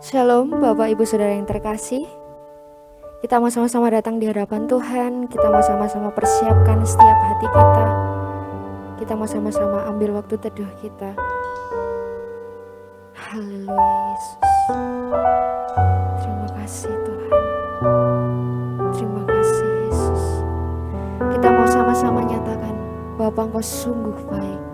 Shalom Bapak Ibu Saudara yang terkasih. Kita mau sama-sama datang di hadapan Tuhan. Kita mau sama-sama persiapkan setiap hati kita. Kita mau sama-sama ambil waktu teduh kita. Haleluya Yesus. Terima kasih Tuhan. Terima kasih Yesus. Kita mau sama-sama nyatakan Bapa Engkau sungguh baik.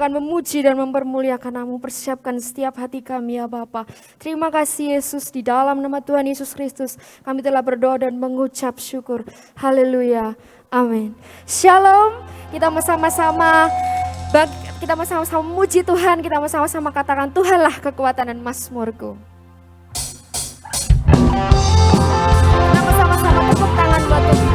akan memuji dan mempermuliakan Namu. Persiapkan setiap hati kami ya Bapa. Terima kasih Yesus, di dalam nama Tuhan Yesus Kristus kami telah berdoa dan mengucap syukur. Haleluya. Amin. Shalom. Kita sama-sama memuji Tuhan. Kita sama-sama katakan, Tuhanlah kekuatan dan mazmurku. Kita sama-sama tepuk tangan buat Tuhan.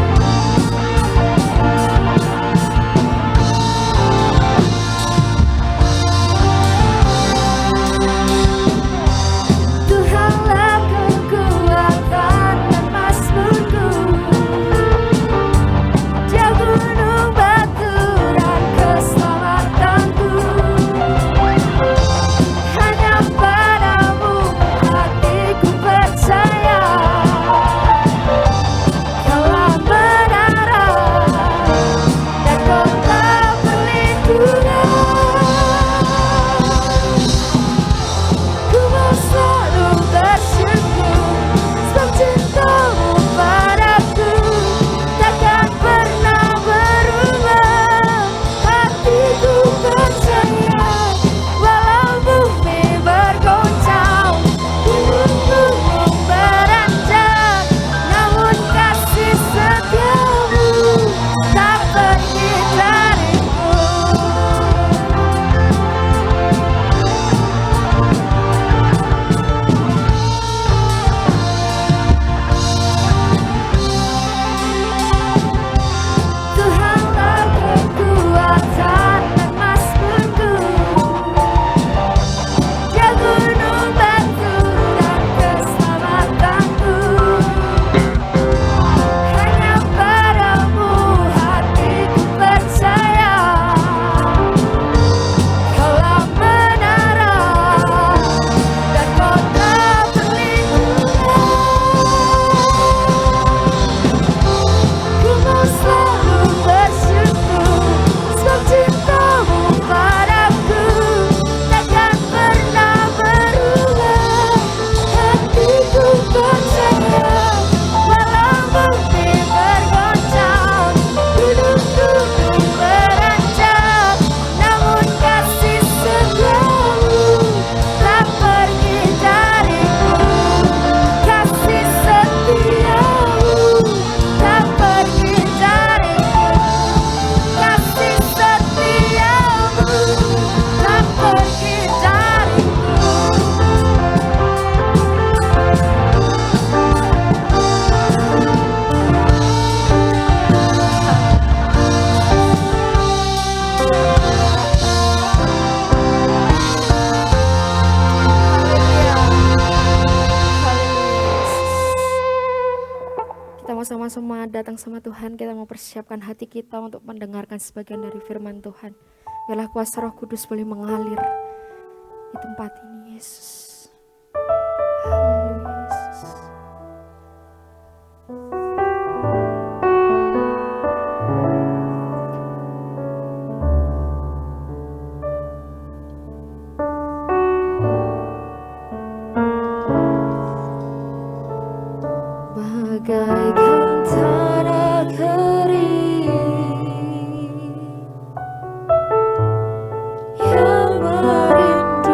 Sama-sama datang sama Tuhan, kita mau persiapkan hati kita untuk mendengarkan sebagian dari firman Tuhan. Biarlah kuasa Roh Kudus boleh mengalir di tempat ini, Yesus. Haleluya, Yesus. Bagaikan tanah kering yang merindukan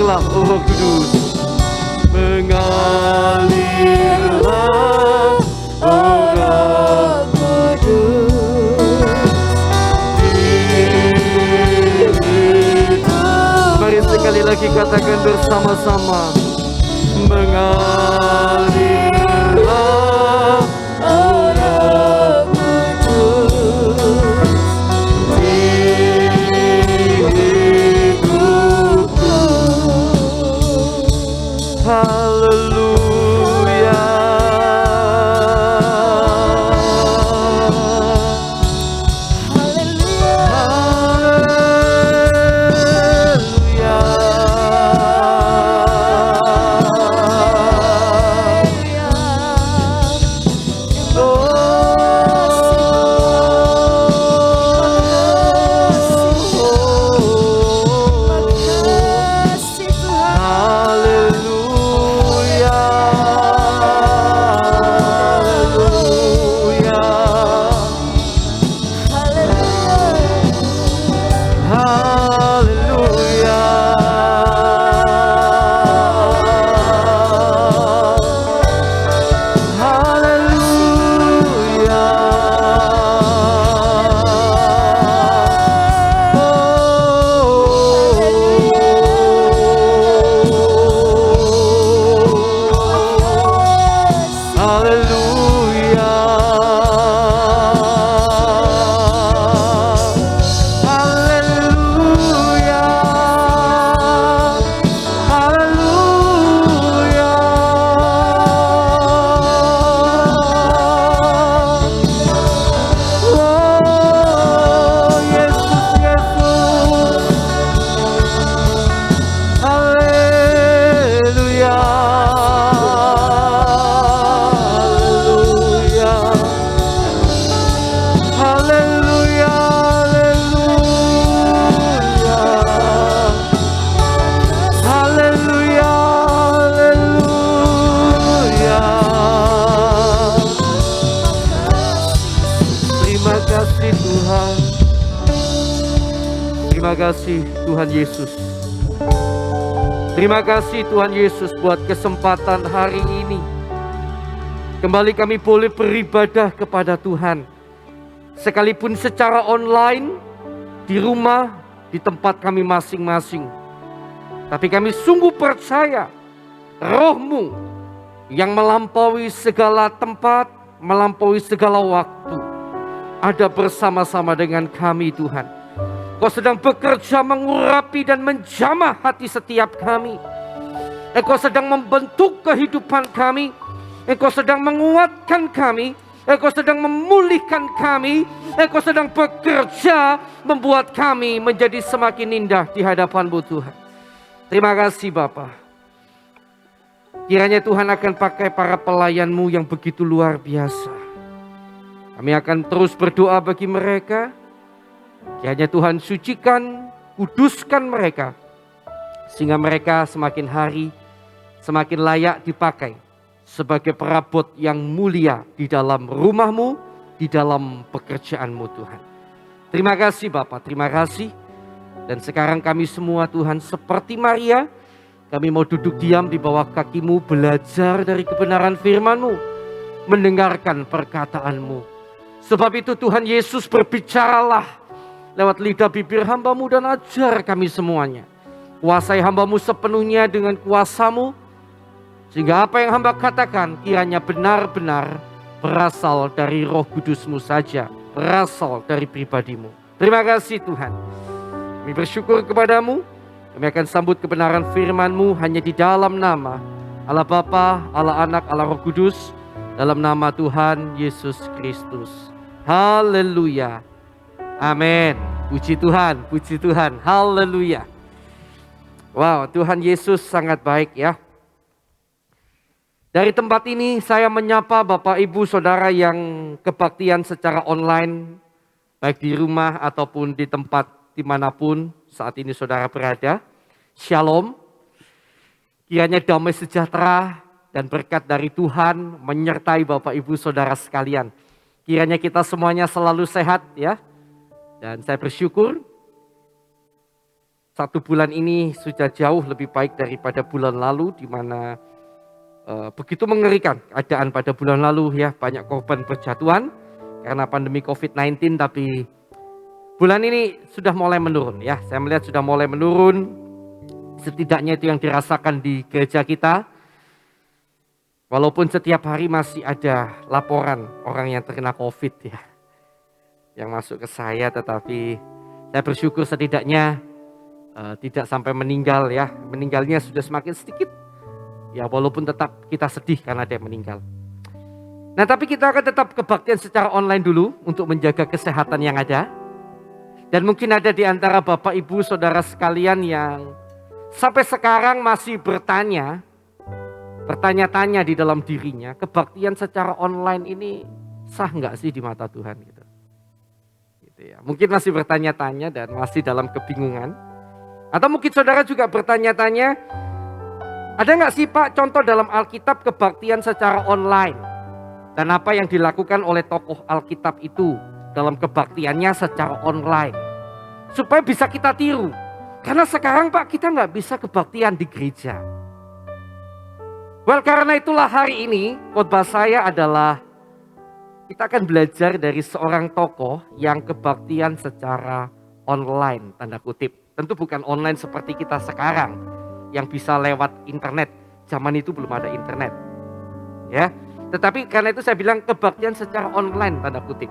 mengalirlah oh Roh Kudus. Mengalirlah oh Roh Kudus. Mari sekali lagi katakan bersama-sama. Mengalirlah oh Roh Kudus di hidupku. Haleluya. Terima kasih Tuhan Yesus. Terima kasih Tuhan Yesus buat kesempatan hari ini. Kembali kami boleh beribadah kepada Tuhan. Sekalipun secara online, di rumah, di tempat kami masing-masing. Tapi kami sungguh percaya Roh-Mu yang melampaui segala tempat, melampaui segala waktu, ada bersama-sama dengan kami Tuhan. Kau sedang bekerja mengurapi dan menjamah hati setiap kami. Engkau sedang membentuk kehidupan kami. Engkau sedang menguatkan kami. Engkau sedang memulihkan kami. Engkau sedang bekerja membuat kami menjadi semakin indah di hadapan-Mu Tuhan. Terima kasih Bapa. Kiranya Tuhan akan pakai para pelayan-Mu yang begitu luar biasa. Kami akan terus berdoa bagi mereka. Kiranya Tuhan sucikan, kuduskan mereka. Sehingga mereka semakin hari semakin layak dipakai sebagai perabot yang mulia di dalam rumah-Mu, di dalam pekerjaan-Mu Tuhan. Terima kasih Bapa, terima kasih. Dan sekarang kami semua Tuhan seperti Maria, kami mau duduk diam di bawah kaki-Mu, belajar dari kebenaran firman-Mu, mendengarkan perkataan-Mu. Sebab itu Tuhan Yesus, berbicaralah lewat lidah bibir hamba-Mu dan ajar kami semuanya. Kuasai hamba-Mu sepenuhnya dengan kuasa-Mu, sehingga apa yang hamba katakan kiranya benar-benar berasal dari Roh Kudus-Mu saja, berasal dari pribadi-Mu. Terima kasih Tuhan. Kami bersyukur kepadamu. Kami akan sambut kebenaran firman-Mu hanya di dalam nama Allah Bapa, Allah Anak, Allah Roh Kudus, dalam nama Tuhan Yesus Kristus. Haleluya. Amin. Puji Tuhan, puji Tuhan. Haleluya. Wow, Tuhan Yesus sangat baik ya. Dari tempat ini saya menyapa Bapak Ibu Saudara yang kebaktian secara online, baik di rumah ataupun di tempat dimanapun saat ini saudara berada. Shalom. Kiranya damai sejahtera dan berkat dari Tuhan menyertai Bapak Ibu Saudara sekalian. Kiranya kita semuanya selalu sehat ya. Dan saya bersyukur 1 bulan ini sudah jauh lebih baik daripada bulan lalu, di mana begitu mengerikan keadaan pada bulan lalu ya, banyak korban berjatuhan karena pandemi COVID-19, tapi bulan ini sudah mulai menurun ya. Saya melihat sudah mulai menurun, setidaknya itu yang dirasakan di gereja kita. Walaupun setiap hari masih ada laporan orang yang terkena COVID ya, yang masuk ke saya, tetapi saya bersyukur setidaknya tidak sampai meninggal ya. Meninggalnya sudah semakin sedikit. Ya walaupun tetap kita sedih karena dia meninggal. Nah tapi kita akan tetap kebaktian secara online dulu untuk menjaga kesehatan yang ada. Dan mungkin ada di antara Bapak Ibu Saudara sekalian yang sampai sekarang masih bertanya-tanya di dalam dirinya, kebaktian secara online ini sah nggak sih di mata Tuhan gitu. Ya. Mungkin masih bertanya-tanya dan masih dalam kebingungan. Atau mungkin saudara juga bertanya-tanya, ada nggak sih Pak contoh dalam Alkitab kebaktian secara online? Dan apa yang dilakukan oleh tokoh Alkitab itu dalam kebaktiannya secara online? Supaya bisa kita tiru. Karena sekarang Pak kita nggak bisa kebaktian di gereja. Well, karena itulah hari ini khotbah saya adalah kita akan belajar dari seorang tokoh yang kebaktian secara online, tanda kutip. Tentu bukan online seperti kita sekarang yang bisa lewat internet. Zaman itu belum ada internet. Ya. Tetapi karena itu saya bilang kebaktian secara online, tanda kutip.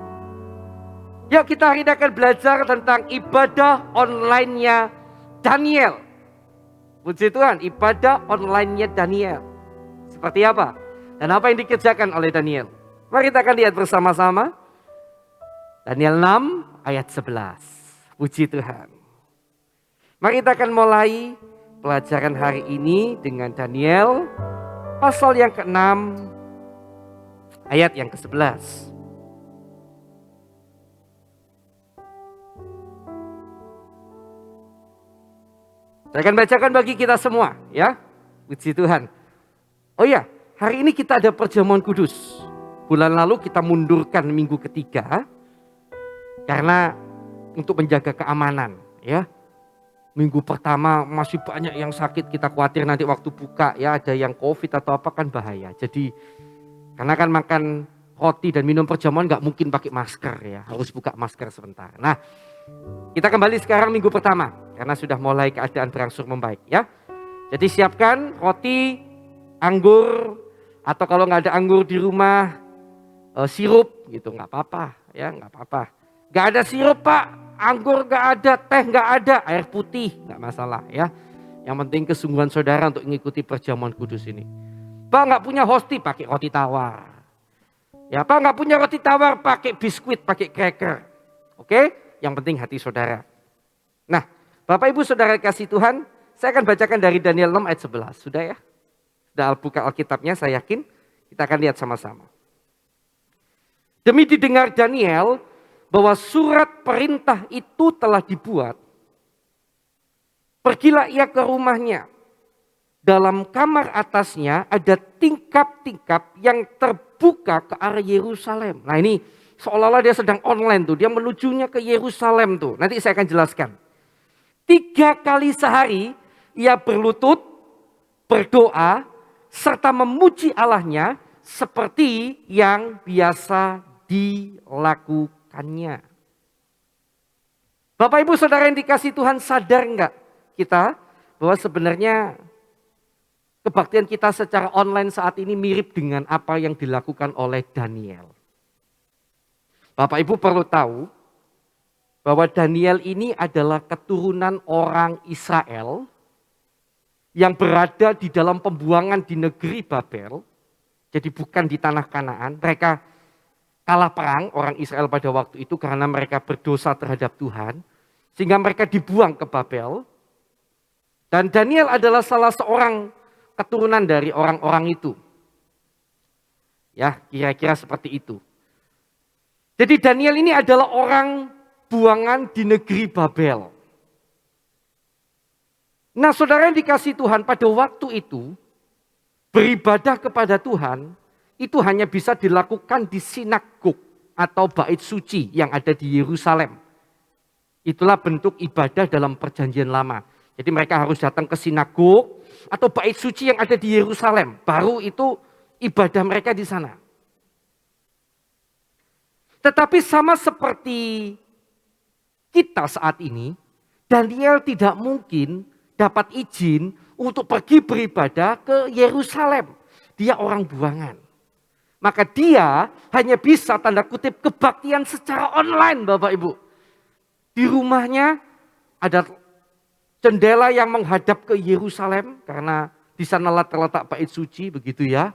Yuk kita hari ini akan belajar tentang ibadah online-nya Daniel. Puji Tuhan, ibadah online-nya Daniel. Seperti apa? Dan apa yang dikerjakan oleh Daniel? Mari kita akan lihat bersama-sama. Daniel 6 ayat 11. Puji Tuhan. Mari kita akan mulai pelajaran hari ini dengan Daniel pasal yang ke-6 ayat yang ke-11. Saya akan bacakan bagi kita semua ya. Puji Tuhan. Oh ya, hari ini kita ada perjamuan kudus. Bulan lalu kita mundurkan minggu ketiga karena untuk menjaga keamanan ya. Minggu pertama masih banyak yang sakit, kita khawatir nanti waktu buka ya ada yang COVID atau apa kan bahaya. Jadi karena kan makan roti dan minum perjamuan nggak mungkin pakai masker ya, harus buka masker sebentar. Nah kita kembali sekarang minggu pertama karena sudah mulai keadaan berangsur membaik ya. Jadi siapkan roti, anggur, atau kalau nggak ada anggur di rumah sirup gitu nggak apa-apa ya, nggak apa-apa. Nggak ada sirup Pak, anggur nggak ada, teh nggak ada, air putih nggak masalah ya. Yang penting kesungguhan saudara untuk mengikuti perjamuan kudus ini. Pak nggak punya hosti, pakai roti tawar. Ya Pak nggak punya roti tawar, pakai biskuit, pakai cracker. Oke, yang penting hati saudara. Nah, Bapak Ibu Saudara kasih Tuhan, saya akan bacakan dari Daniel 6 ayat 11. Sudah ya? Sudah buka Alkitabnya, saya yakin. Kita akan lihat sama-sama. Demi didengar Daniel bahwa surat perintah itu telah dibuat, pergilah ia ke rumahnya. Dalam kamar atasnya ada tingkap-tingkap yang terbuka ke arah Yerusalem. Nah ini seolah-olah dia sedang online tuh, dia menujunya ke Yerusalem tuh. Nanti saya akan jelaskan. 3 kali sehari ia berlutut, berdoa, serta memuji Allahnya seperti yang biasa dilakukannya. Bapak Ibu Saudara yang dikasih Tuhan, sadar enggak kita bahwa sebenarnya kebaktian kita secara online saat ini mirip dengan apa yang dilakukan oleh Daniel. Bapak Ibu perlu tahu bahwa Daniel ini adalah keturunan orang Israel yang berada di dalam pembuangan di negeri Babel. Jadi bukan di tanah Kanaan. Mereka kalah perang orang Israel pada waktu itu karena mereka berdosa terhadap Tuhan. Sehingga mereka dibuang ke Babel. Dan Daniel adalah salah seorang keturunan dari orang-orang itu. Ya, kira-kira seperti itu. Jadi Daniel ini adalah orang buangan di negeri Babel. Nah saudara yang dikasih Tuhan, pada waktu itu beribadah kepada Tuhan itu hanya bisa dilakukan di sinagog atau bait suci yang ada di Yerusalem. Itulah bentuk ibadah dalam perjanjian lama. Jadi mereka harus datang ke sinagog atau bait suci yang ada di Yerusalem. Baru itu ibadah mereka di sana. Tetapi sama seperti kita saat ini, Daniel tidak mungkin dapat izin untuk pergi beribadah ke Yerusalem. Dia orang buangan. Maka dia hanya bisa tanda kutip kebaktian secara online Bapak Ibu. Di rumahnya ada jendela yang menghadap ke Yerusalem karena di sanalah terletak bait suci begitu ya.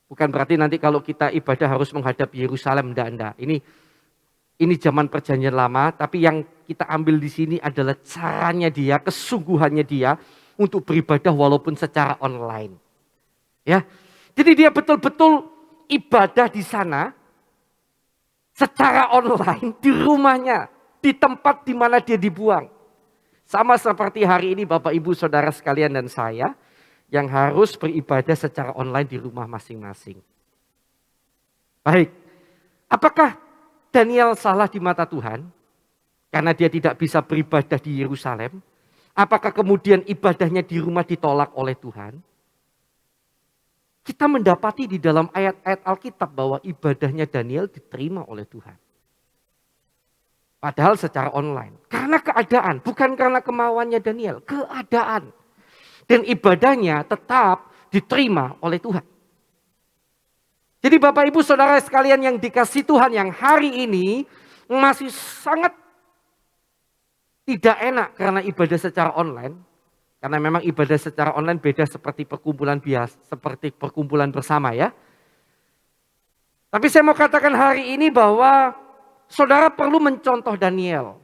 Bukan berarti nanti kalau kita ibadah harus menghadap Yerusalem, enggak. Ini zaman perjanjian lama, tapi yang kita ambil di sini adalah caranya dia, kesungguhannya dia untuk beribadah walaupun secara online. Ya. Jadi dia betul-betul ibadah di sana secara online di rumahnya, di tempat di mana dia dibuang. Sama seperti hari ini Bapak Ibu Saudara sekalian dan saya yang harus beribadah secara online di rumah masing-masing. Baik, apakah Daniel salah di mata Tuhan karena dia tidak bisa beribadah di Yerusalem? Apakah kemudian ibadahnya di rumah ditolak oleh Tuhan? Kita mendapati di dalam ayat-ayat Alkitab bahwa ibadahnya Daniel diterima oleh Tuhan. Padahal secara online. Karena keadaan, bukan karena kemauannya Daniel. Keadaan. Dan ibadahnya tetap diterima oleh Tuhan. Jadi Bapak Ibu Saudara sekalian yang dikasihi Tuhan yang hari ini masih sangat tidak enak karena ibadah secara online. Karena memang ibadah secara online beda seperti perkumpulan biasa, seperti perkumpulan bersama ya. Tapi saya mau katakan hari ini bahwa saudara perlu mencontoh Daniel.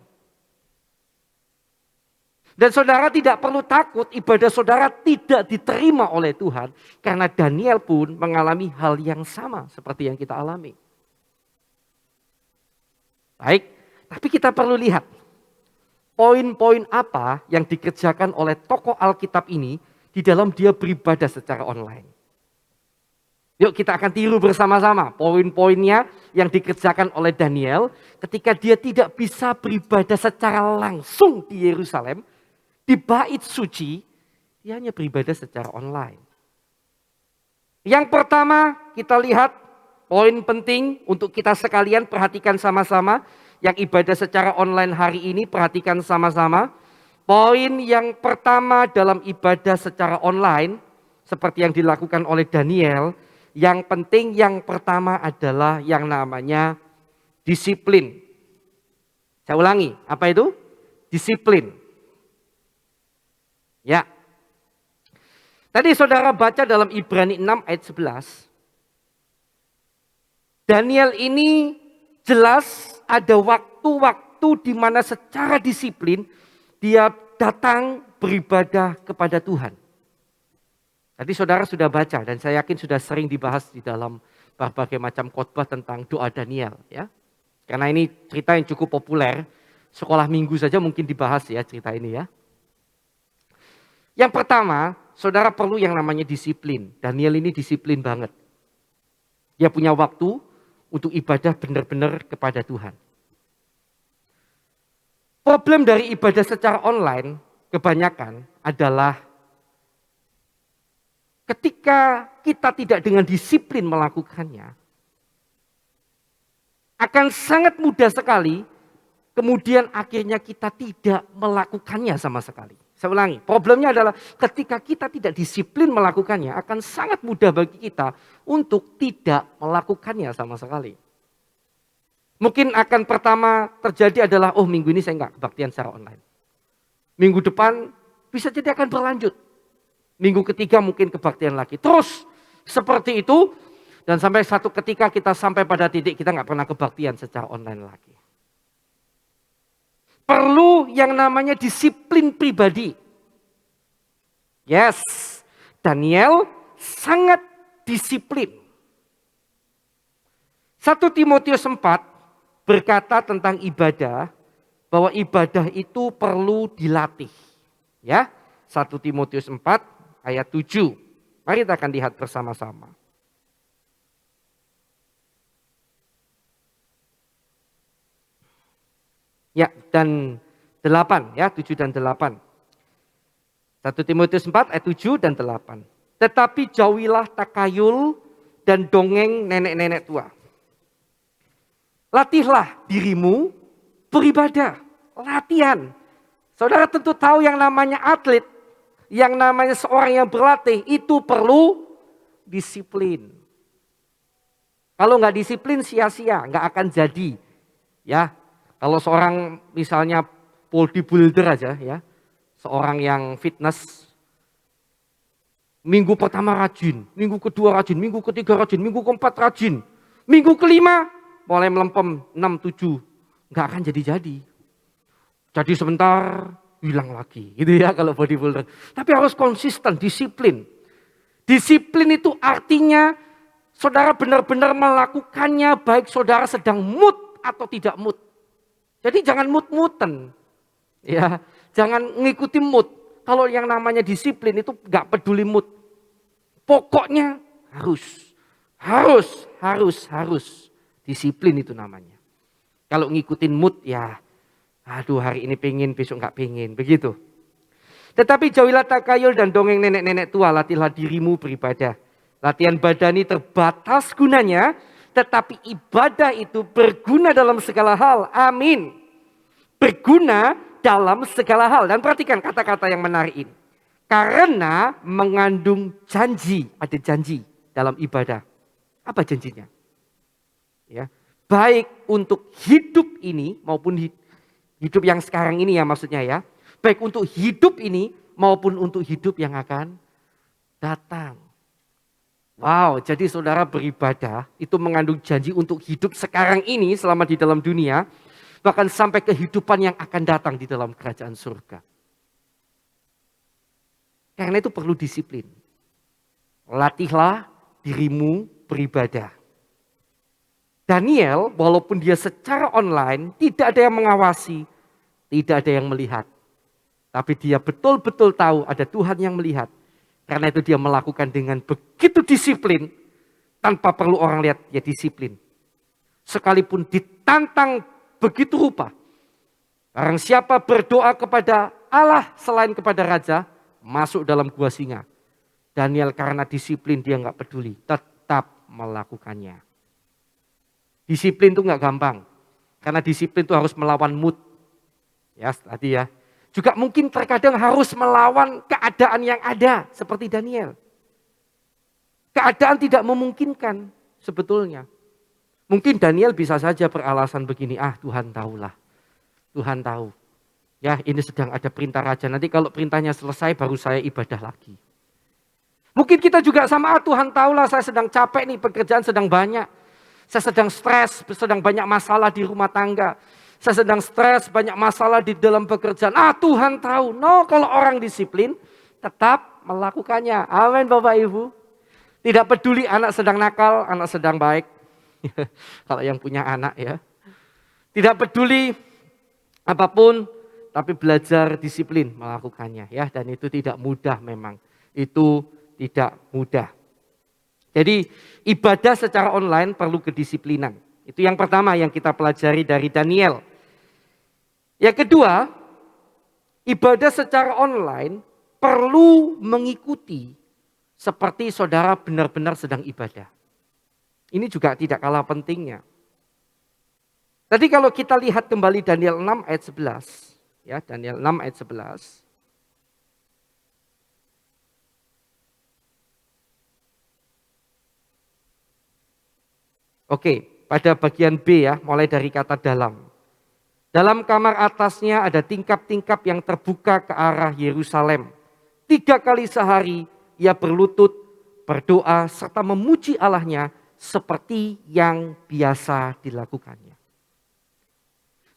Dan saudara tidak perlu takut ibadah saudara tidak diterima oleh Tuhan. Karena Daniel pun mengalami hal yang sama seperti yang kita alami. Baik, tapi kita perlu lihat. Poin-poin apa yang dikerjakan oleh tokoh Alkitab ini di dalam dia beribadah secara online. Yuk kita akan tiru bersama-sama poin-poinnya yang dikerjakan oleh Daniel ketika dia tidak bisa beribadah secara langsung di Yerusalem, di bait suci, dia hanya beribadah secara online. Yang pertama kita lihat poin penting untuk kita sekalian perhatikan sama-sama. Yang ibadah secara online hari ini perhatikan sama-sama. Poin yang pertama dalam ibadah secara online seperti yang dilakukan oleh Daniel. Yang penting yang pertama adalah yang namanya disiplin. Saya ulangi, apa itu? Disiplin. Ya. Tadi saudara baca dalam Ibrani 6 ayat 11. Daniel ini jelas ada waktu-waktu di mana secara disiplin dia datang beribadah kepada Tuhan. Tadi saudara sudah baca dan saya yakin sudah sering dibahas di dalam berbagai macam khotbah tentang doa Daniel ya. Karena ini cerita yang cukup populer, sekolah minggu saja mungkin dibahas ya cerita ini ya. Yang pertama, saudara perlu yang namanya disiplin. Daniel ini disiplin banget. Dia punya waktu untuk ibadah benar-benar kepada Tuhan. Problem dari ibadah secara online kebanyakan adalah ketika kita tidak dengan disiplin melakukannya, akan sangat mudah sekali kemudian akhirnya kita tidak melakukannya sama sekali. Saya ulangi, problemnya adalah ketika kita tidak disiplin melakukannya akan sangat mudah bagi kita untuk tidak melakukannya sama sekali. Mungkin akan pertama terjadi adalah, oh minggu ini saya enggak kebaktian secara online. Minggu depan bisa jadi akan berlanjut. Minggu ketiga mungkin kebaktian lagi. Terus seperti itu dan sampai satu ketika kita sampai pada titik kita enggak pernah kebaktian secara online lagi. Perlu yang namanya disiplin pribadi. Yes, Daniel sangat disiplin. 1 Timotius 4 berkata tentang ibadah, bahwa ibadah itu perlu dilatih. Ya, 1 Timotius 4 ayat 7. Mari kita akan lihat bersama-sama. Ya, dan 8 ya, 7 dan 8. 1 Timotius 4 ayat 7 dan 8. Tetapi jauhilah takayul dan dongeng nenek-nenek tua. Latihlah dirimu beribadah. Latihan. Saudara tentu tahu yang namanya atlet, yang namanya seorang yang berlatih itu perlu disiplin. Kalau nggak disiplin sia-sia, nggak akan jadi. Ya, kalau seorang misalnya bodybuilder aja ya, seorang yang fitness, minggu pertama rajin, minggu kedua rajin, minggu ketiga rajin, minggu keempat rajin, minggu kelima mulai melempem 6-7, nggak akan jadi-jadi. Jadi sebentar hilang lagi, gitu ya kalau bodybuilder. Tapi harus konsisten, disiplin. Disiplin itu artinya saudara benar-benar melakukannya baik saudara sedang mood atau tidak mood. Jadi jangan mood-mooden. Ya, jangan ngikuti mood. Kalau yang namanya disiplin itu gak peduli mood. Pokoknya harus. Disiplin itu namanya. Kalau ngikutin mood ya, aduh hari ini pengen, besok gak pengen. Begitu. Tetapi jauhilah takayul dan dongeng nenek-nenek tua, latihlah dirimu beribadah. Latihan badani terbatas gunanya, tetapi ibadah itu berguna dalam segala hal. Amin. Berguna dalam segala hal. Dan perhatikan kata-kata yang menarik ini. Karena mengandung janji, ada janji dalam ibadah. Apa janjinya? Ya, baik untuk hidup ini maupun hidup yang sekarang ini ya maksudnya ya. Baik untuk hidup ini maupun untuk hidup yang akan datang. Wow, jadi saudara beribadah itu mengandung janji untuk hidup sekarang ini selama di dalam dunia. Bahkan sampai kehidupan yang akan datang di dalam kerajaan surga. Karena itu perlu disiplin. Latihlah dirimu beribadah. Daniel walaupun dia secara online tidak ada yang mengawasi, tidak ada yang melihat. Tapi dia betul-betul tahu ada Tuhan yang melihat. Karena itu dia melakukan dengan begitu disiplin. Tanpa perlu orang lihat, dia disiplin. Sekalipun ditantang begitu rupa. Barang siapa berdoa kepada Allah selain kepada Raja, masuk dalam gua singa. Daniel karena disiplin dia nggak peduli, tetap melakukannya. Disiplin itu nggak gampang. Karena disiplin itu harus melawan mood. Ya tadi ya. Juga mungkin terkadang harus melawan keadaan yang ada seperti Daniel. Keadaan tidak memungkinkan sebetulnya. Mungkin Daniel bisa saja beralasan begini, Tuhan tahulah. Tuhan tahu. Ya ini sedang ada perintah raja, nanti kalau perintahnya selesai baru saya ibadah lagi. Mungkin kita juga sama, Tuhan tahulah saya sedang capek nih, pekerjaan sedang banyak. Saya sedang stres, sedang banyak masalah di rumah tangga. Saya sedang stres, banyak masalah di dalam pekerjaan. Tuhan tahu. No, kalau orang disiplin tetap melakukannya. Amin Bapak Ibu. Tidak peduli anak sedang nakal, anak sedang baik. Kalau yang punya anak ya. Tidak peduli apapun, tapi belajar disiplin melakukannya ya. Dan itu tidak mudah memang. Itu tidak mudah. Jadi ibadah secara online perlu kedisiplinan. Itu yang pertama yang kita pelajari dari Daniel. Yang kedua, ibadah secara online perlu mengikuti seperti saudara benar-benar sedang ibadah. Ini juga tidak kalah pentingnya. Tadi kalau kita lihat kembali Daniel 6 ayat 11. Ya, Daniel 6 ayat 11. Oke, pada bagian B ya, mulai dari kata dalam. Dalam kamar atasnya ada tingkap-tingkap yang terbuka ke arah Yerusalem. 3 kali sehari ia berlutut, berdoa, serta memuji Allahnya seperti yang biasa dilakukannya.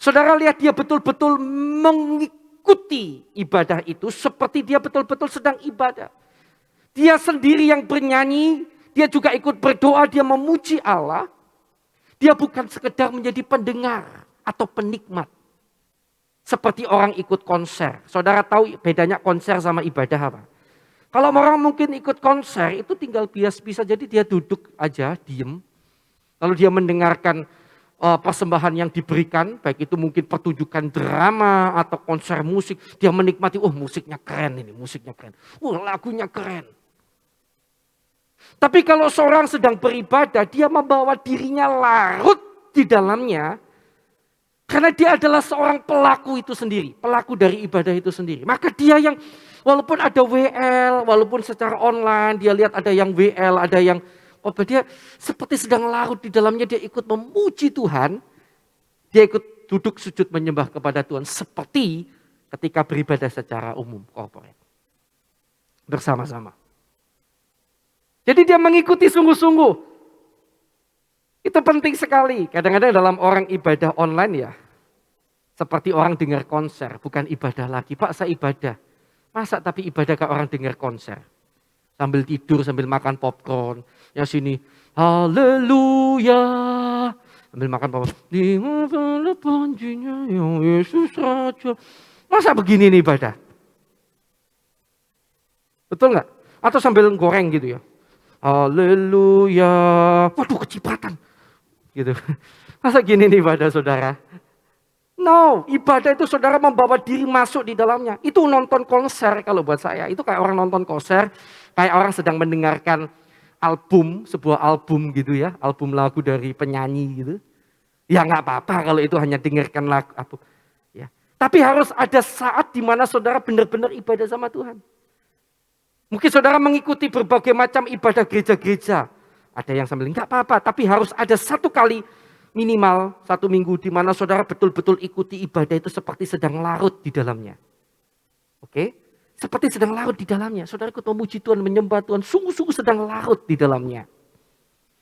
Saudara lihat dia betul-betul mengikuti ibadah itu seperti dia betul-betul sedang ibadah. Dia sendiri yang bernyanyi, dia juga ikut berdoa, dia memuji Allah. Dia bukan sekedar menjadi pendengar atau penikmat. Seperti orang ikut konser. Saudara tahu bedanya konser sama ibadah apa? Kalau orang mungkin ikut konser itu tinggal bisa jadi dia duduk aja, diem. Lalu dia mendengarkan persembahan yang diberikan, baik itu mungkin pertunjukan drama atau konser musik, dia menikmati, oh musiknya keren ini, musiknya keren, lagunya keren. Tapi kalau seorang sedang beribadah, dia membawa dirinya larut di dalamnya, karena dia adalah seorang pelaku itu sendiri, pelaku dari ibadah itu sendiri. Maka dia yang walaupun ada WL, walaupun secara online dia lihat ada yang WL, ada yang dia seperti sedang larut di dalamnya, dia ikut memuji Tuhan, dia ikut duduk sujud menyembah kepada Tuhan seperti ketika beribadah secara umum, korporat, bersama-sama. Jadi dia mengikuti sungguh-sungguh. Itu penting sekali. Kadang-kadang dalam orang ibadah online ya, seperti orang dengar konser, bukan ibadah lagi. Pak, saya ibadah. Masa tapi ibadah kayak orang dengar konser? Sambil tidur, sambil makan popcorn. Yang sini, haleluya. Sambil makan popcorn. Di mana panjinya yang Yesus Raja. Masa begini nih ibadah? Betul nggak? Atau sambil goreng gitu ya. Haleluya. Waduh, kecipratan. Gitu. Masa gini nih ibadah saudara? No, ibadah itu saudara membawa diri masuk di dalamnya. Itu nonton konser kalau buat saya. Itu kayak orang nonton konser, kayak orang sedang mendengarkan album, sebuah album gitu ya. Album lagu dari penyanyi gitu. Ya nggak apa-apa kalau itu hanya dengarkan lagu. Ya. Tapi harus ada saat di mana saudara benar-benar ibadah sama Tuhan. Mungkin saudara mengikuti berbagai macam ibadah gereja-gereja. Ada yang sambil nggak apa-apa, tapi harus ada satu kali minimal 1 minggu di mana saudara betul-betul ikuti ibadah itu seperti sedang larut di dalamnya. Oke? Seperti sedang larut di dalamnya. Saudara ikut memuji Tuhan, menyembah Tuhan, sungguh-sungguh sedang larut di dalamnya.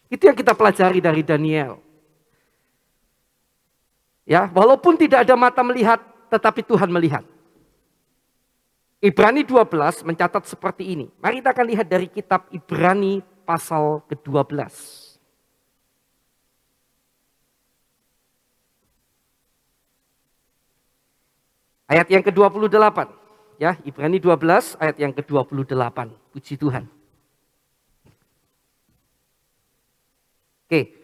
Itu yang kita pelajari dari Daniel. Ya, walaupun tidak ada mata melihat, tetapi Tuhan melihat. Ibrani 12 mencatat seperti ini. Mari kita akan lihat dari kitab Ibrani pasal ke-12. Ayat yang ke-28. Ya, Ibrani 12 ayat yang ke-28. Puji Tuhan. Oke.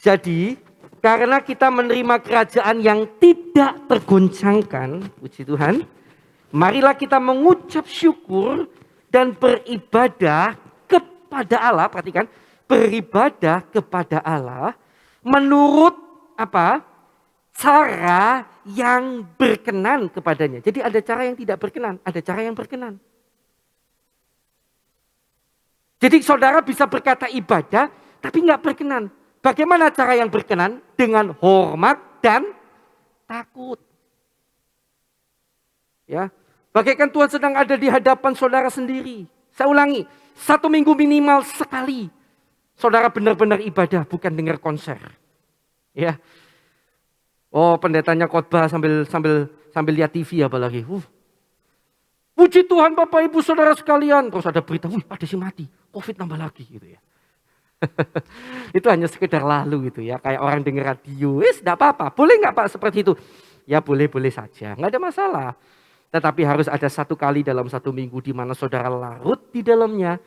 Jadi, karena kita menerima kerajaan yang tidak tergoncangkan, puji Tuhan, marilah kita mengucap syukur dan beribadah kepada Allah. Perhatikan, beribadah kepada Allah menurut apa? Cara yang berkenan kepadanya. Jadi ada cara yang tidak berkenan, ada cara yang berkenan. Jadi saudara bisa berkata ibadah, tapi nggak berkenan. Bagaimana cara yang berkenan? Dengan hormat dan takut. Ya, bagaikan Tuhan sedang ada di hadapan saudara sendiri. Saya ulangi, 1 minggu minimal sekali. Saudara benar-benar ibadah, bukan dengar konser. Ya. Oh, pendetanya khotbah sambil lihat TV apalagi. Puji Tuhan Bapak Ibu Saudara sekalian. Terus ada berita, ada si mati, Covid nambah lagi gitu ya. Itu hanya sekedar lalu gitu ya. Kayak orang dengar radio, tidak apa-apa. Boleh nggak Pak seperti itu? Ya boleh-boleh saja, nggak ada masalah. Tetapi harus ada 1 kali dalam 1 minggu di mana saudara larut di dalamnya.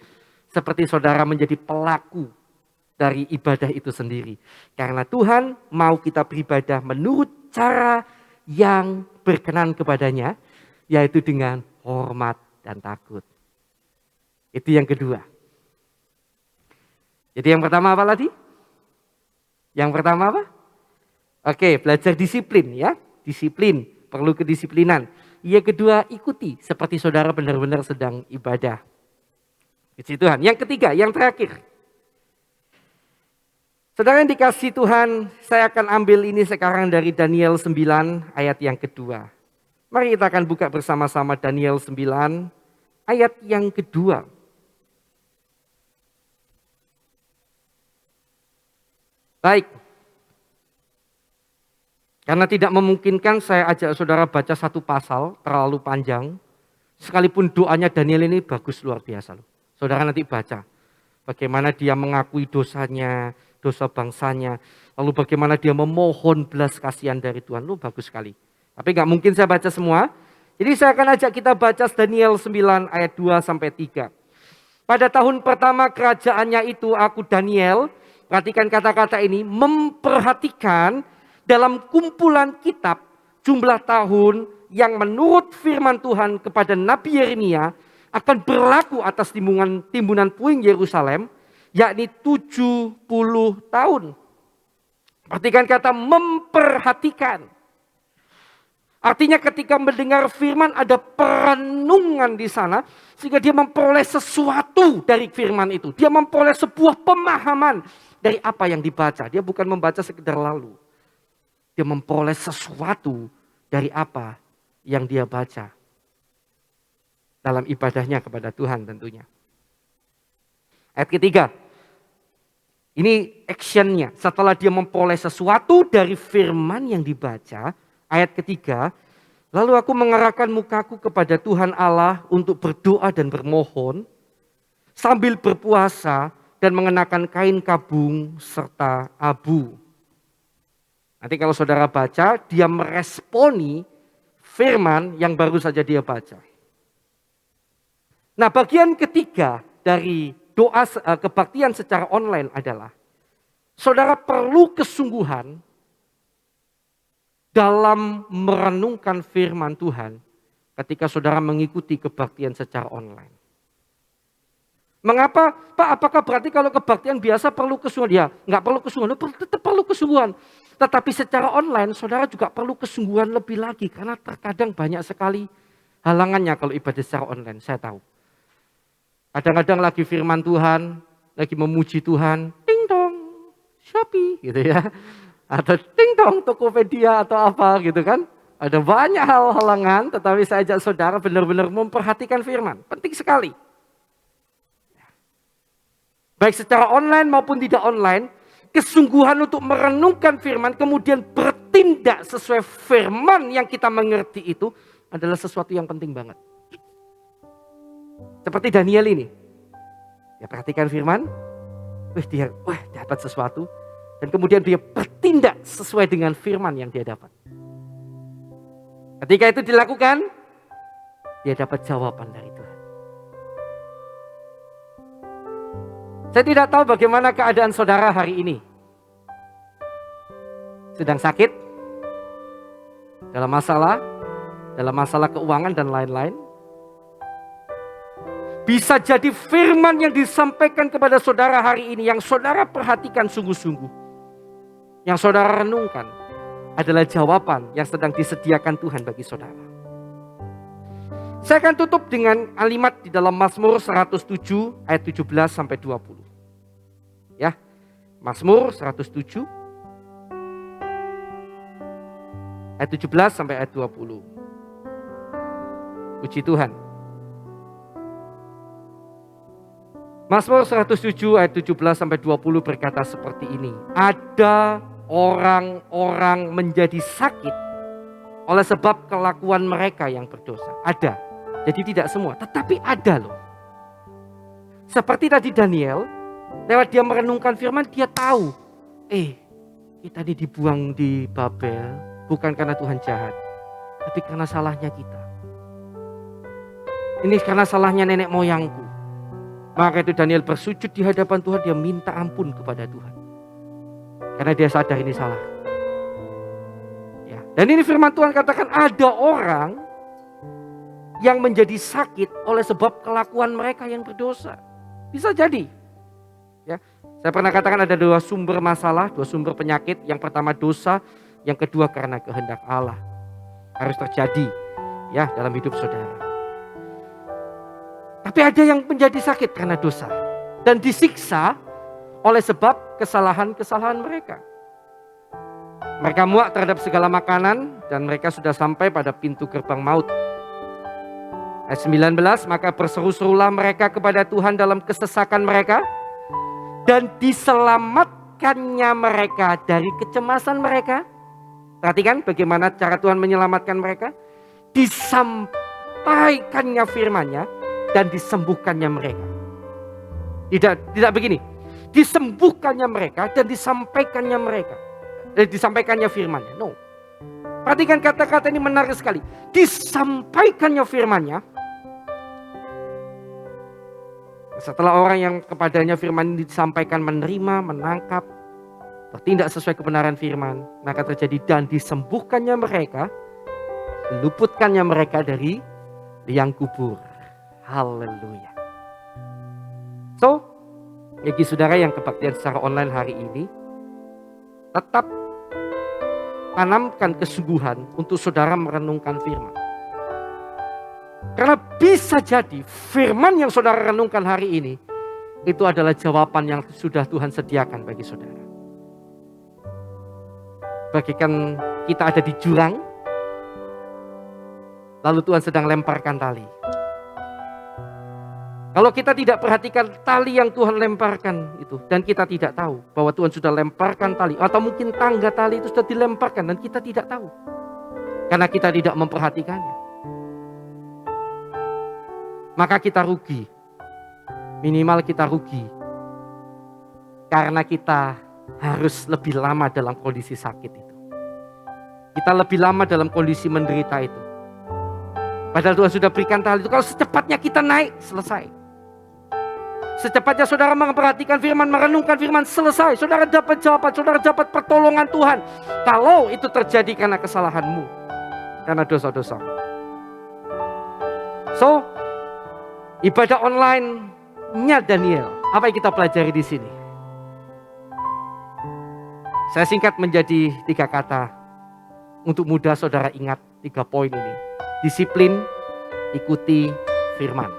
Seperti saudara menjadi pelaku dari ibadah itu sendiri. Karena Tuhan mau kita beribadah menurut cara yang berkenan kepadanya, yaitu dengan hormat dan takut. Itu yang kedua. Jadi yang pertama apa tadi? Yang pertama apa? Oke, belajar disiplin ya. Disiplin, perlu kedisiplinan. Yang kedua, ikuti seperti saudara benar-benar sedang ibadah. Puji Tuhan. Yang ketiga, yang terakhir. Saudara yang dikasih Tuhan, saya akan ambil ini sekarang dari Daniel 9 ayat yang kedua. Mari kita akan buka bersama-sama Daniel 9 ayat yang kedua. Baik. Karena tidak memungkinkan saya ajak saudara baca satu pasal terlalu panjang. Sekalipun doanya Daniel ini bagus luar biasa loh. Saudara nanti baca. Bagaimana dia mengakui dosanya, dosa bangsanya. Lalu bagaimana dia memohon belas kasihan dari Tuhan. Lu bagus sekali. Tapi gak mungkin saya baca semua. Jadi saya akan ajak kita baca Daniel 9 ayat 2-3. Pada tahun pertama kerajaannya itu aku Daniel perhatikan kata-kata ini, memperhatikan dalam kumpulan kitab jumlah tahun yang menurut firman Tuhan kepada Nabi Yeremia akan berlaku atas timbunan puing Yerusalem, yakni 70 tahun. Perhatikan kata memperhatikan. Artinya ketika mendengar firman ada perenungan di sana, sehingga dia memperoleh sesuatu dari firman itu. Dia memperoleh sebuah pemahaman dari apa yang dibaca. Dia bukan membaca sekedar lalu. Dia memperoleh sesuatu dari apa yang dia baca. Dalam ibadahnya kepada Tuhan tentunya. Ayat ketiga. Ini actionnya. Setelah dia memperoleh sesuatu dari firman yang dibaca. Ayat ketiga. Lalu aku mengarahkan mukaku kepada Tuhan Allah untuk berdoa dan bermohon. Sambil berpuasa dan mengenakan kain kabung serta abu. Nanti kalau saudara baca, dia meresponi firman yang baru saja dia baca. Nah, bagian ketiga dari doa kebaktian secara online adalah saudara perlu kesungguhan dalam merenungkan firman Tuhan ketika saudara mengikuti kebaktian secara online. Mengapa? Pak, apakah berarti kalau kebaktian biasa perlu kesungguhan? Ya, nggak perlu kesungguhan, tetap perlu kesungguhan. Tetapi secara online saudara juga perlu kesungguhan lebih lagi. Karena terkadang banyak sekali halangannya kalau ibadah secara online, saya tahu. Kadang-kadang lagi firman Tuhan, lagi memuji Tuhan, ding dong, Shopee gitu ya. Atau ding dong, Tokopedia atau apa gitu kan. Ada banyak hal halangan, tetapi saya ajak saudara benar-benar memperhatikan firman. Penting sekali. Baik secara online maupun tidak online, kesungguhan untuk merenungkan firman kemudian bertindak sesuai firman yang kita mengerti itu adalah sesuatu yang penting banget. Seperti Daniel ini. Ya perhatikan firman, dia dapat sesuatu dan kemudian dia bertindak sesuai dengan firman yang dia dapat. Ketika itu dilakukan, dia dapat jawaban dari Tuhan. Saya tidak tahu bagaimana keadaan saudara hari ini. Sedang sakit, dalam masalah keuangan dan lain-lain. Bisa jadi firman yang disampaikan kepada saudara hari ini, yang saudara perhatikan sungguh-sungguh. Yang saudara renungkan adalah jawaban yang sedang disediakan Tuhan bagi saudara. Saya akan tutup dengan kalimat di dalam Mazmur 107 ayat 17 sampai 20. Ya, Mazmur 107 ayat 17 sampai ayat 20. Puji Tuhan. Mazmur 107 ayat 17 sampai 20 berkata seperti ini. Ada orang-orang menjadi sakit oleh sebab kelakuan mereka yang berdosa. Ada. Jadi tidak semua, tetapi ada loh. Seperti tadi Daniel, lewat dia merenungkan firman, dia tahu. Kita dibuang di Babel bukan karena Tuhan jahat, tapi karena salahnya kita. Ini karena salahnya nenek moyangku. Maka itu Daniel bersujud di hadapan Tuhan, dia minta ampun kepada Tuhan. Karena dia sadar ini salah. Ya. Dan ini firman Tuhan katakan ada orang yang menjadi sakit oleh sebab kelakuan mereka yang berdosa. Bisa jadi. Ya. Saya pernah katakan ada dua sumber masalah, dua sumber penyakit. Yang pertama dosa, yang kedua karena kehendak Allah. Harus terjadi ya dalam hidup saudara. Tapi ada yang menjadi sakit karena dosa dan disiksa oleh sebab kesalahan-kesalahan mereka. Mereka muak terhadap segala makanan dan mereka sudah sampai pada pintu gerbang maut. Ayat 19, maka berseru-serulah mereka kepada Tuhan dalam kesesakan mereka dan diselamatkannya mereka dari kecemasan mereka. Perhatikan bagaimana cara Tuhan menyelamatkan mereka. Disampaikannya firman-Nya dan disembuhkannya mereka. Tidak begini. Disembuhkannya mereka dan disampaikannya mereka. Disampaikannya firman-Nya. No. Perhatikan kata-kata ini menarik sekali. Disampaikannya firman-Nya. Setelah orang yang kepadanya firman ini disampaikan menerima, menangkap, bertindak sesuai kebenaran firman, maka terjadi dan disembuhkannya mereka, diluputkannya mereka dari liang kubur. Haleluya. So, bagi saudara yang kebaktian secara online hari ini, tetap tanamkan kesungguhan untuk saudara merenungkan firman. Karena bisa jadi firman yang saudara renungkan hari ini, itu adalah jawaban yang sudah Tuhan sediakan bagi saudara. Bagikan kita ada di jurang, lalu Tuhan sedang lemparkan tali. Kalau kita tidak perhatikan tali yang Tuhan lemparkan itu, dan kita tidak tahu bahwa Tuhan sudah lemparkan tali, atau mungkin tangga tali itu sudah dilemparkan dan kita tidak tahu, karena kita tidak memperhatikannya, maka kita rugi. Minimal kita rugi karena kita harus lebih lama dalam kondisi sakit itu. Kita lebih lama dalam kondisi menderita itu. Padahal Tuhan sudah berikan tali itu. Kalau secepatnya kita naik, selesai. Secepatnya saudara memperhatikan firman, merenungkan firman, selesai. Saudara dapat jawaban, saudara dapat pertolongan Tuhan. Kalau itu terjadi karena kesalahanmu, karena dosa-dosa. So, ibadah online-nya Daniel, apa yang kita pelajari di sini? Saya singkat menjadi 3 kata untuk mudah saudara ingat 3 poin ini. Disiplin, ikuti firman.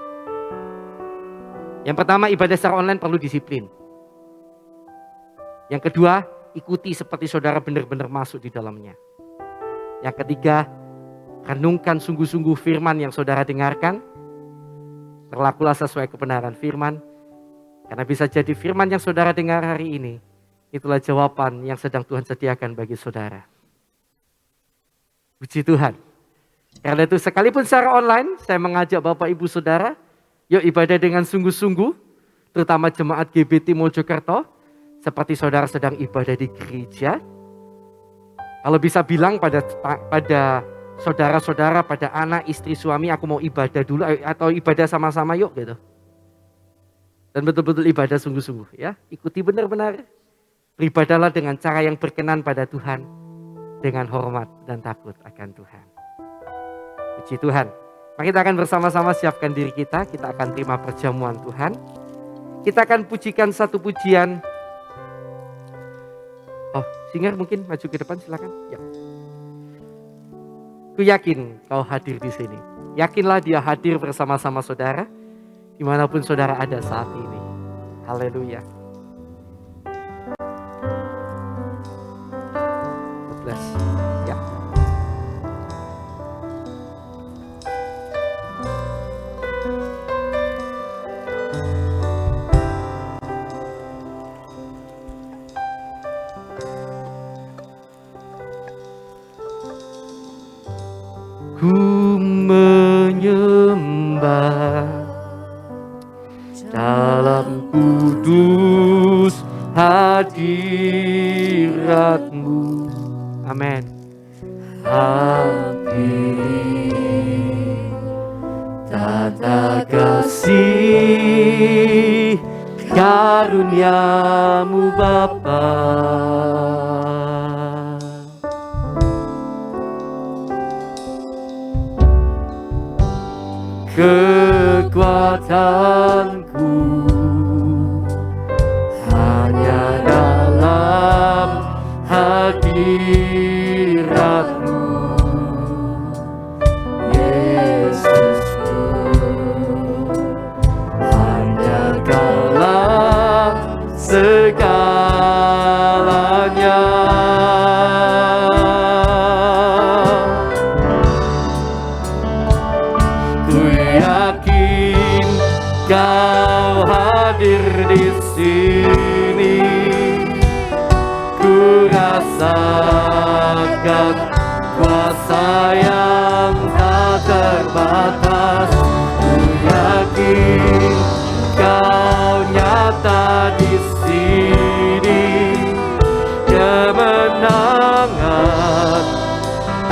Yang pertama, ibadah secara online perlu disiplin. Yang kedua, ikuti seperti saudara benar-benar masuk di dalamnya. Yang ketiga, renungkan sungguh-sungguh firman yang saudara dengarkan. Berlakulah sesuai kebenaran firman. Karena bisa jadi firman yang saudara dengar hari ini, itulah jawaban yang sedang Tuhan sediakan bagi saudara. Puji Tuhan. Karena itu sekalipun secara online, saya mengajak Bapak Ibu Saudara, yuk ibadah dengan sungguh-sungguh, terutama jemaat GBT Mojokerto, seperti saudara sedang ibadah di gereja. Kalau bisa bilang pada saudara-saudara, pada anak, istri, suami, aku mau ibadah dulu, atau ibadah sama-sama yuk gitu. Dan betul-betul ibadah sungguh-sungguh ya. Ikuti benar-benar. Beribadahlah dengan cara yang berkenan pada Tuhan, dengan hormat dan takut akan Tuhan. Puji Tuhan. Mari kita akan bersama-sama siapkan diri kita akan terima perjamuan Tuhan. Kita akan pujikan satu pujian. Oh, singer mungkin maju ke depan silakan. Ya. Ku yakin kau hadir di sini. Yakinlah dia hadir bersama-sama saudara, dimanapun saudara ada saat ini. Haleluya. Bless. Ya. Ku menyembah dalam kudus hadirat-Mu. Amin. Hampiri tata kasih karunia-Mu Bapa. Kekuatanku hanya dalam hadirat-Mu, Yesusku. Hanya Kaulah segalanya. Kau hadir di sini, ku rasakan kuasa yang tak terbatas. Ku yakin Kau nyata di sini, kemenangan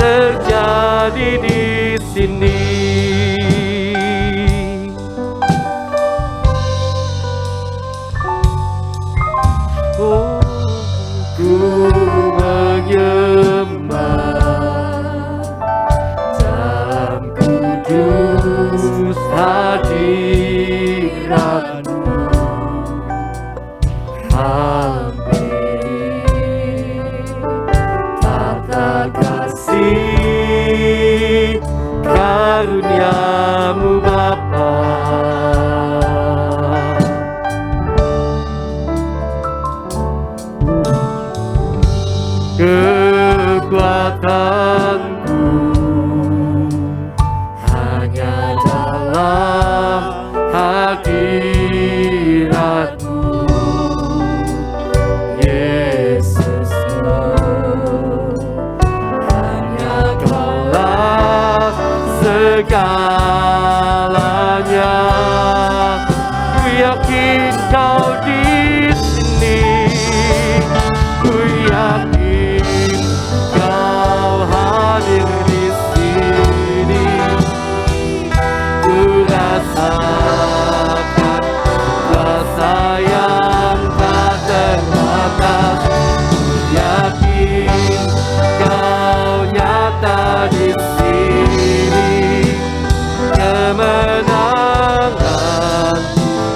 terjadi di sini. hadirat-Mu hampir. Tata kasih karunia-Mu Bapa, kekuatanku hanya dalam hadirat-Mu, Yesusku. Hanya Kaulah segalanya. Ku yakin Kau di sini, ku yakin Kau hadir di sini. Ku rasakan kuasa yang tak terbatas. Ku yakin Kau nyata di sini. Kemenangan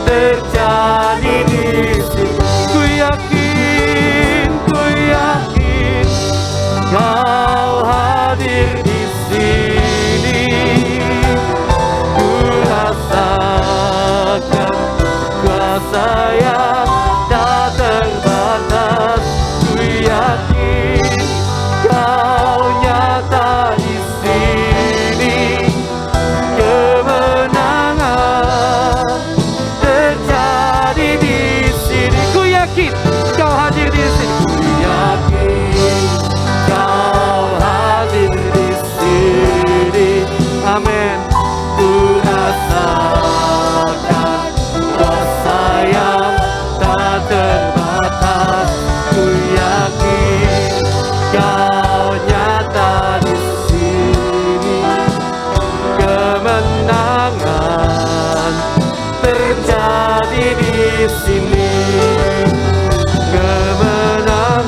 terjadi di sini. Ku yakin Kau hadir di sini. Ku rasakan kuasa yang tak terbatas. Ku yakin Kau nyata di sini. Kemenangan terjadi di sini. Ku yakin Kau hadir di sini. Ku yakin Kau hadir di sini. Amin. Ku rasakan kuasa yang tak terbatas. Ku yakin Kau nyata di sini. Kemenangan terjadi di sini. Kemenangan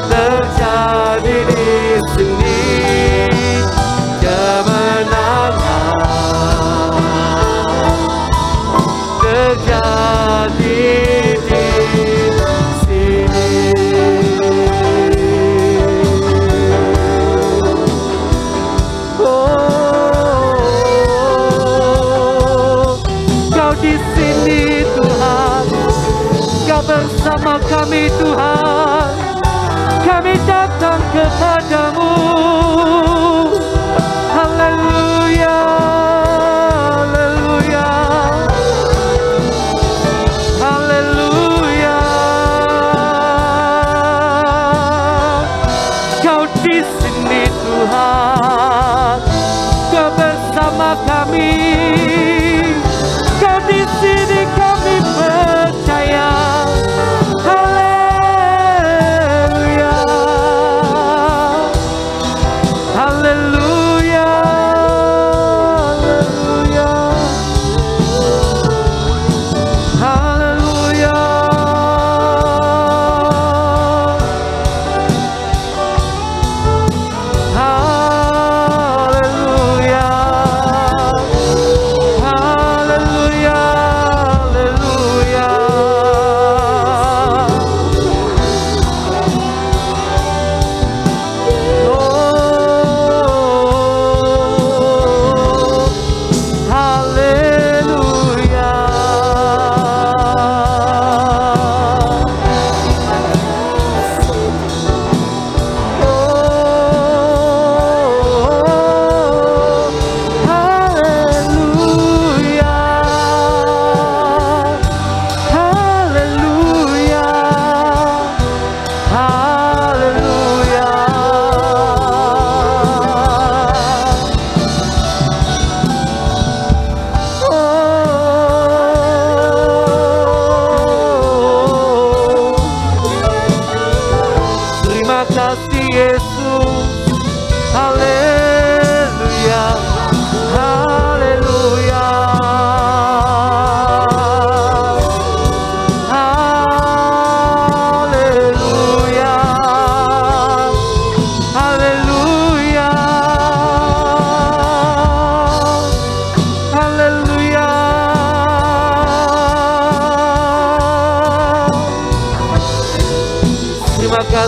terjadi di sini. Kemenangan terjadi di sini. Oh, Kau di sini Tuhan, Kau bersama kami Tuhan. Kami datang kepadamu. Haleluya, haleluya, haleluya. Kau di sini Tuhan, Kau bersama kami. Kau di sini kami percaya. Haleluya, haleluya, haleluya, haleluya, haleluya, haleluya.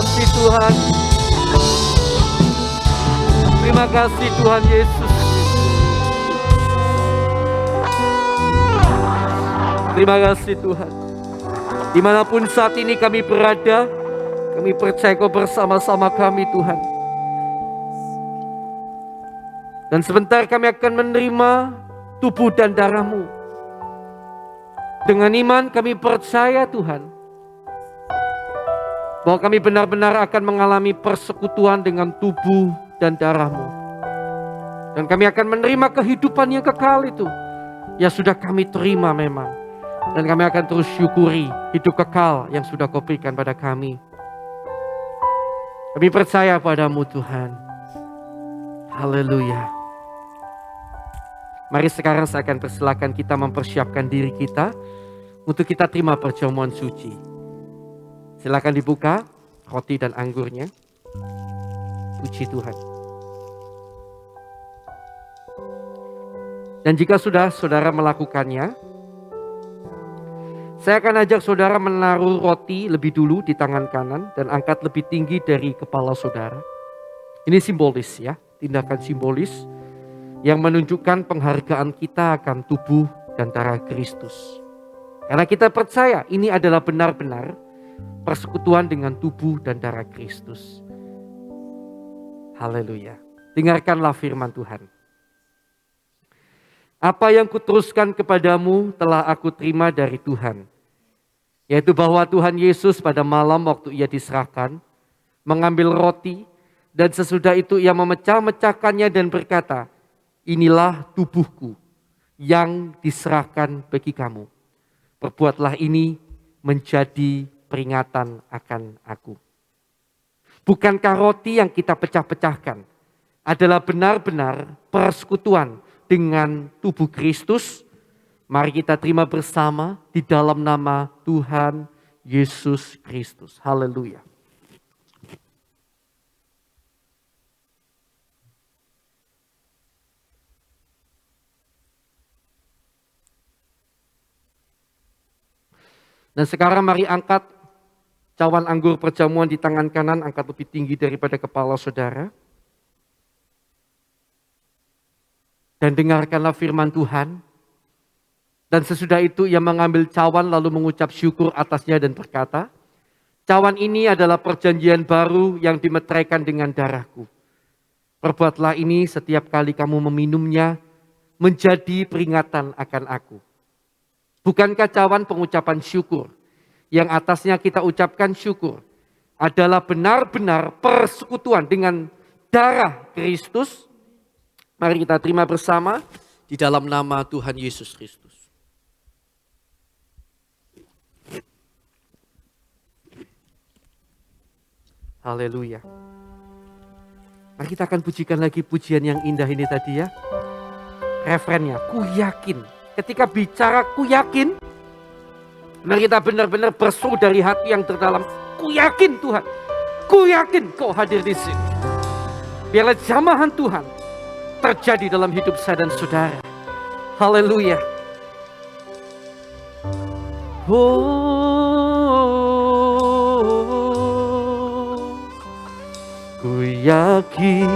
kasih Tuhan. Terima kasih Tuhan Yesus. Terima kasih Tuhan. Dimanapun saat ini kami berada, kami percaya Kau bersama-sama kami Tuhan. Dan sebentar kami akan menerima tubuh dan darah-Mu. Dengan iman kami percaya Tuhan, bahwa kami benar-benar akan mengalami persekutuan dengan tubuh dan darah-Mu. Dan kami akan menerima kehidupan yang kekal itu, yang sudah kami terima memang. Dan kami akan terus syukuri hidup kekal yang sudah Kau berikan pada kami. Kami percaya padamu Tuhan. Haleluya. Mari sekarang saya akan persilakan kita mempersiapkan diri kita untuk kita terima perjamuan suci. Silakan dibuka roti dan anggurnya. Puji Tuhan. Dan jika sudah saudara melakukannya, saya akan ajak saudara menaruh roti lebih dulu di tangan kanan dan angkat lebih tinggi dari kepala saudara. Ini simbolis ya, tindakan simbolis yang menunjukkan penghargaan kita akan tubuh dan darah Kristus. Karena kita percaya ini adalah benar-benar persekutuan dengan tubuh dan darah Kristus. Haleluya. Dengarkanlah firman Tuhan. Apa yang kuteruskan kepadamu telah aku terima dari Tuhan. Yaitu bahwa Tuhan Yesus pada malam waktu ia diserahkan, mengambil roti, dan sesudah itu ia memecah-mecahkannya dan berkata, inilah tubuhku yang diserahkan bagi kamu. Perbuatlah ini menjadi peringatan akan aku. Bukankah roti yang kita pecah-pecahkan adalah benar-benar persekutuan dengan tubuh Kristus? Mari kita terima bersama di dalam nama Tuhan Yesus Kristus. Haleluya. Dan sekarang mari angkat cawan anggur perjamuan di tangan kanan, angkat lebih tinggi daripada kepala saudara. Dan dengarkanlah firman Tuhan. Dan sesudah itu ia mengambil cawan lalu mengucap syukur atasnya dan berkata, cawan ini adalah perjanjian baru yang dimeteraikan dengan darahku. Perbuatlah ini setiap kali kamu meminumnya menjadi peringatan akan aku. Bukankah cawan pengucapan syukur yang atasnya kita ucapkan syukur adalah benar-benar persekutuan dengan darah Kristus? Mari kita terima bersama di dalam nama Tuhan Yesus Kristus. Haleluya. Mari kita akan pujikan lagi pujian yang indah ini tadi ya. Refrennya, ku yakin. Ketika bicara ku yakin, mari kita benar-benar berseru dari hati yang terdalam. Ku yakin Tuhan, ku yakin Kau hadir di sini. Biarlah jamahan Tuhan terjadi dalam hidup saya dan saudara. Haleluya. Ku yakin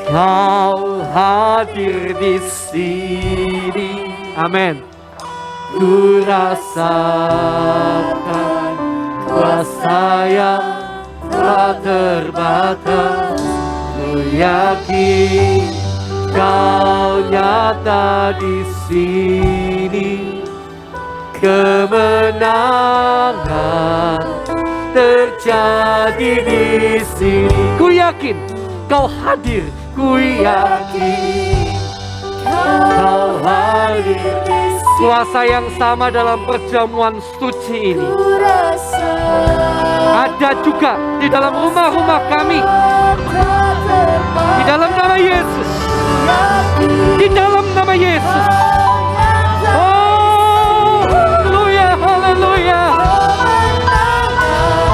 Kau hadir di sini. Amin. Ku rasakan kuasa yang tak terbatas. Ku yakin Kau nyata di sini. Kemenangan terjadi di sini. Ku yakin Kau hadir. Ku yakin Kau hadir di sini. Kuasa yang sama dalam perjamuan suci ini ada juga di dalam rumah-rumah kami. Di dalam nama Yesus. Di dalam nama Yesus. Oh, haleluya, haleluya.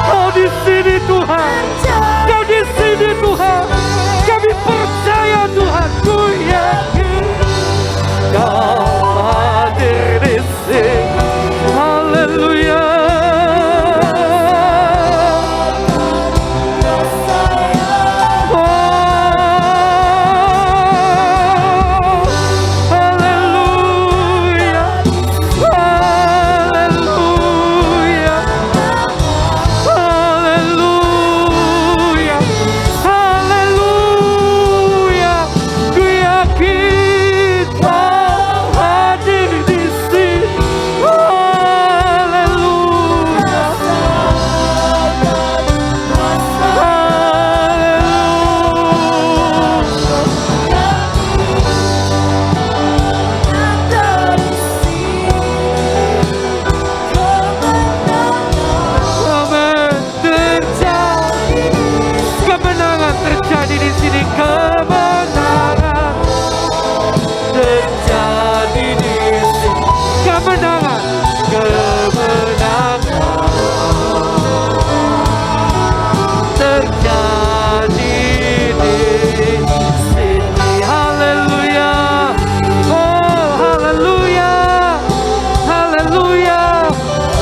Kau di sini Tuhan. Kau di sini Tuhan. Kami percaya Tuhan. Ku yakin Kau hadir di sini. Haleluya. terjadi di sini. Kemenangan, kemenangan terjadi di sini. Haleluya, oh haleluya, haleluya,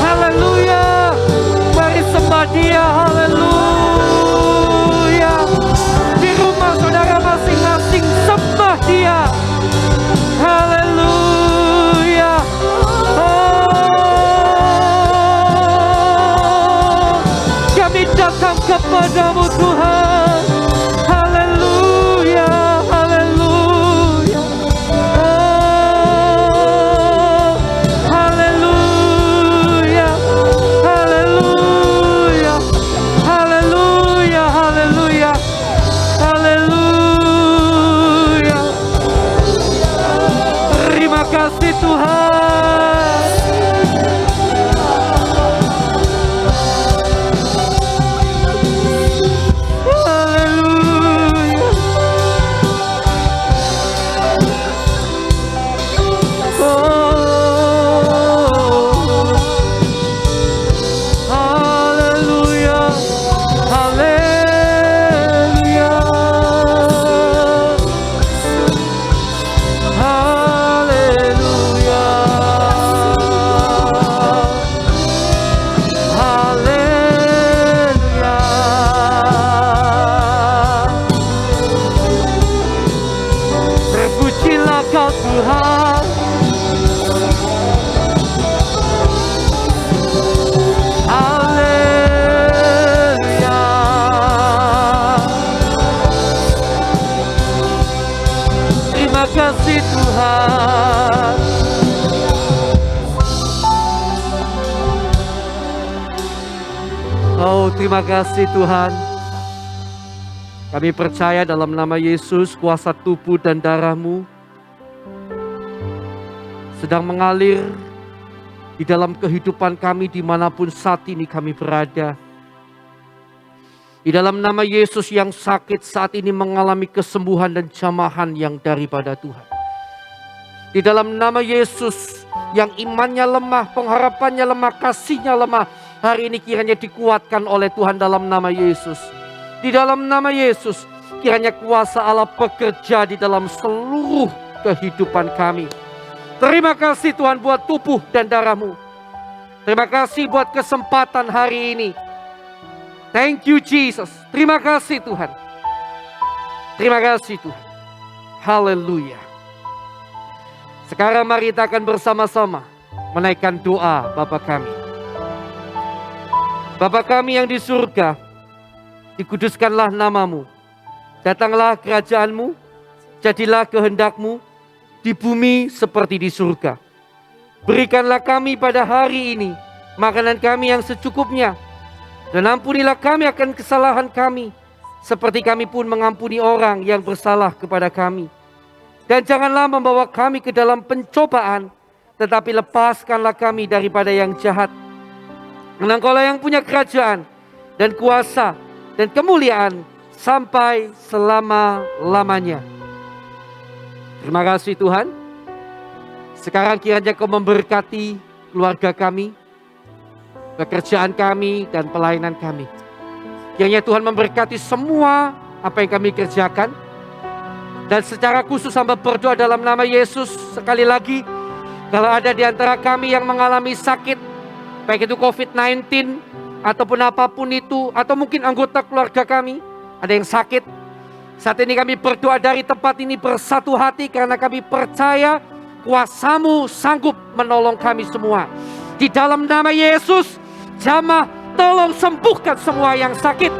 haleluya. Mari sembah Dia, haleluya. Di rumah saudara masing-masing sembah Dia, haleluya. Oh, kami datang kepadamu Tuhan, haleluya, haleluya. Oh, haleluya, haleluya, haleluya, haleluya, haleluya. Terima kasih Tuhan. Haleluya. Oh, haleluya, haleluya, haleluya, haleluya. Terpujilah Kau Tuhan. Haleluya. Terima kasih Tuhan. Oh, terima kasih Tuhan. Kami percaya dalam nama Yesus, kuasa tubuh dan darah-Mu sedang mengalir di dalam kehidupan kami dimanapun saat ini kami berada. Di dalam nama Yesus, yang sakit saat ini mengalami kesembuhan dan jamahan yang daripada Tuhan. Di dalam nama Yesus, yang imannya lemah, pengharapannya lemah, kasihnya lemah, hari ini kiranya dikuatkan oleh Tuhan dalam nama Yesus. Di dalam nama Yesus, kiranya kuasa Allah bekerja di dalam seluruh kehidupan kami. Terima kasih Tuhan buat tubuh dan darah-Mu. Terima kasih buat kesempatan hari ini. Thank you Jesus. Terima kasih Tuhan. Terima kasih Tuhan. Haleluya. Sekarang mari kita akan bersama-sama menaikkan doa Bapa kami. Bapa kami yang di surga, dikuduskanlah nama-Mu. Datanglah kerajaan-Mu, jadilah kehendak-Mu di bumi seperti di surga. Berikanlah kami pada hari ini makanan kami yang secukupnya. Dan ampunilah kami akan kesalahan kami, seperti kami pun mengampuni orang yang bersalah kepada kami. Dan janganlah membawa kami ke dalam pencobaan, tetapi lepaskanlah kami daripada yang jahat. Karena Engkaulah yang punya kerajaan dan kuasa dan kemuliaan sampai selama-lamanya. Terima kasih Tuhan. Sekarang kiranya Kau memberkati keluarga kami, pekerjaan kami, dan pelayanan kami. Kiranya Tuhan memberkati semua apa yang kami kerjakan. Dan secara khusus hamba berdoa dalam nama Yesus sekali lagi, kalau ada di antara kami yang mengalami sakit, baik itu COVID-19 ataupun apapun itu, atau mungkin anggota keluarga kami ada yang sakit, saat ini kami berdoa dari tempat ini bersatu hati karena kami percaya kuasa-Mu sanggup menolong kami semua. Di dalam nama Yesus, jamah tolong sembuhkan semua yang sakit.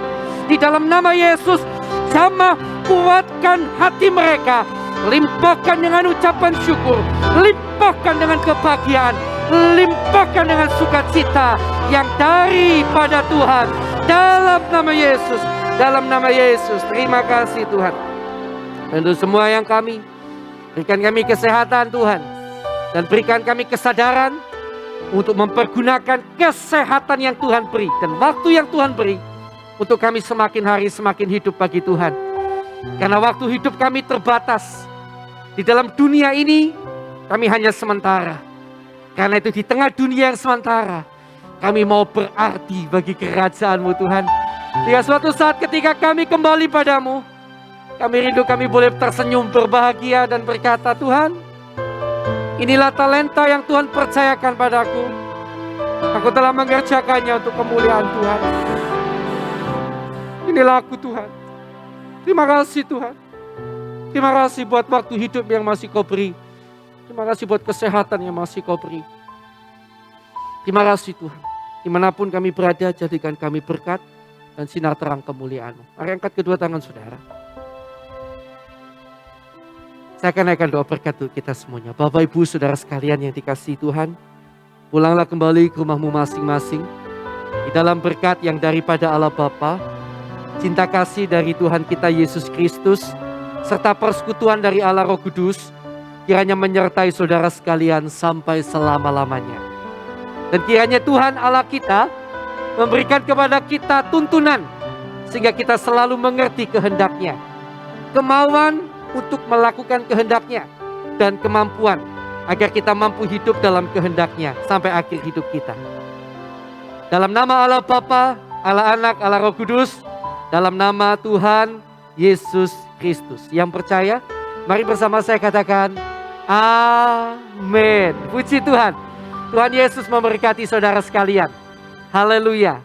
Di dalam nama Yesus, jamah kuatkan hati mereka. Limpahkan dengan ucapan syukur, limpahkan dengan kebahagiaan, limpahkan dengan sukacita yang daripada Tuhan. Dalam nama Yesus, dalam nama Yesus. Terima kasih Tuhan. Dan untuk semua yang kami, berikan kami kesehatan Tuhan. Dan berikan kami kesadaran untuk mempergunakan kesehatan yang Tuhan beri dan waktu yang Tuhan beri untuk kami semakin hari semakin hidup bagi Tuhan. Karena waktu hidup kami terbatas. Di dalam dunia ini kami hanya sementara. Karena itu di tengah dunia yang sementara, kami mau berarti bagi kerajaan-Mu Tuhan. Hingga suatu saat ketika kami kembali padamu, kami rindu kami boleh tersenyum berbahagia dan berkata, Tuhan, inilah talenta yang Tuhan percayakan padaku. Aku telah mengerjakannya untuk kemuliaan Tuhan. Inilah aku Tuhan. Terima kasih Tuhan. Terima kasih buat waktu hidup yang masih Kau beri. Terima kasih buat kesehatan yang masih Kau beri. Terima kasih Tuhan. Dimanapun kami berada, jadikan kami berkat dan sinar terang kemuliaan-Mu. Mari angkat kedua tangan saudara. Saya akan naikkan doa berkat untuk kita semuanya. Bapak Ibu saudara sekalian yang dikasihi Tuhan, pulanglah kembali ke rumahmu masing-masing. Di dalam berkat yang daripada Allah Bapa, cinta kasih dari Tuhan kita Yesus Kristus, serta persekutuan dari Allah Roh Kudus, kiranya menyertai saudara sekalian sampai selama-lamanya. Dan kiranya Tuhan Allah kita memberikan kepada kita tuntunan, sehingga kita selalu mengerti kehendak-Nya. Kemauan untuk melakukan kehendak-Nya, dan kemampuan agar kita mampu hidup dalam kehendak-Nya sampai akhir hidup kita. Dalam nama Allah Bapa, Allah Anak, Allah Roh Kudus, dalam nama Tuhan Yesus Kristus. Yang percaya, mari bersama saya katakan, amin. Puji Tuhan. Tuhan Yesus memberkati saudara sekalian. Haleluya.